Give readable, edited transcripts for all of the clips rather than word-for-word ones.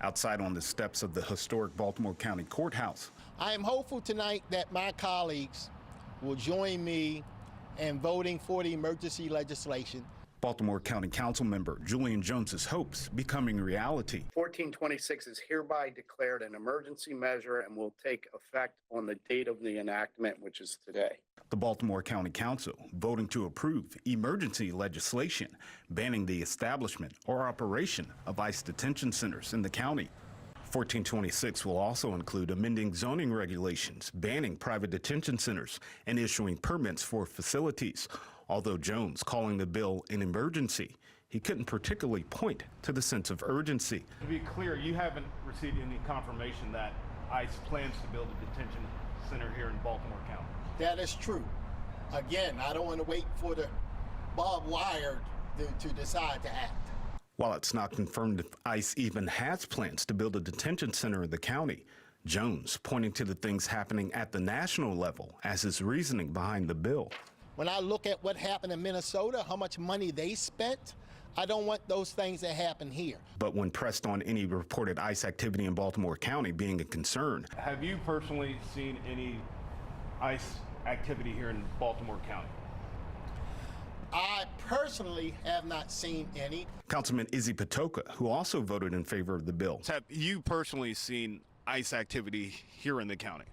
outside on the steps of the historic Baltimore County Courthouse. I am hopeful tonight that my colleagues will join me in voting for the emergency legislation. Baltimore County Council member Julian Jones's hopes becoming reality. 1426 is hereby declared an emergency measure and will take effect on the date of the enactment, which is today. The Baltimore County Council voting to approve emergency legislation banning the establishment or operation of ICE detention centers in the county. 1426 will also include amending zoning regulations, banning private detention centers, and issuing permits for facilities. Although Jones calling the bill an emergency, he couldn't particularly point to the sense of urgency. To be clear, you haven't received any confirmation that ICE plans to build a detention center here in Baltimore County. That is true. Again, I don't want to wait for the barbed wire to decide to act. While it's not confirmed if ICE even has plans to build a detention center in the county, Jones pointing to the things happening at the national level as his reasoning behind the bill. When I look at what happened in Minnesota, how much money they spent, I don't want those things that happen here. But when pressed on any reported ICE activity in Baltimore County being a concern. Have you personally seen any ICE activity here in Baltimore County? I personally have not seen any. Councilman Izzy Patoka, who also voted in favor of the bill. Have you personally seen ICE activity here in the county?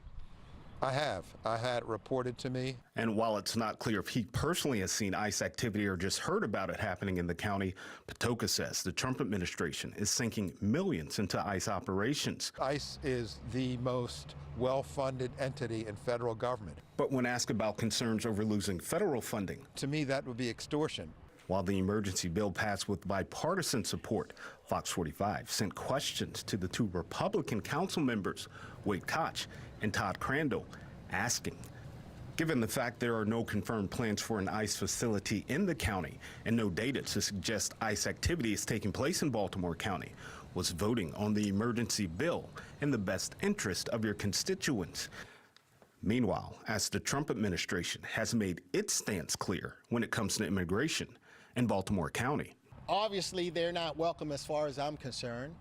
I have. I had it reported to me. And while it's not clear if he personally has seen ICE activity or just heard about it happening in the county, Patoka says the Trump administration is sinking millions into ICE operations. ICE is the most well-funded entity in federal government. But when asked about concerns over losing federal funding, to me, that would be extortion. While the emergency bill passed with bipartisan support, Fox 45 sent questions to the two Republican council members, Wade Koch and Todd Crandall, asking, given the fact there are no confirmed plans for an ICE facility in the county and no data to suggest ICE activity is taking place in Baltimore County, was voting on the emergency bill in the best interest of your constituents? Meanwhile, as the Trump administration has made its stance clear when it comes to immigration in Baltimore County. Obviously, they're not welcome as far as I'm concerned.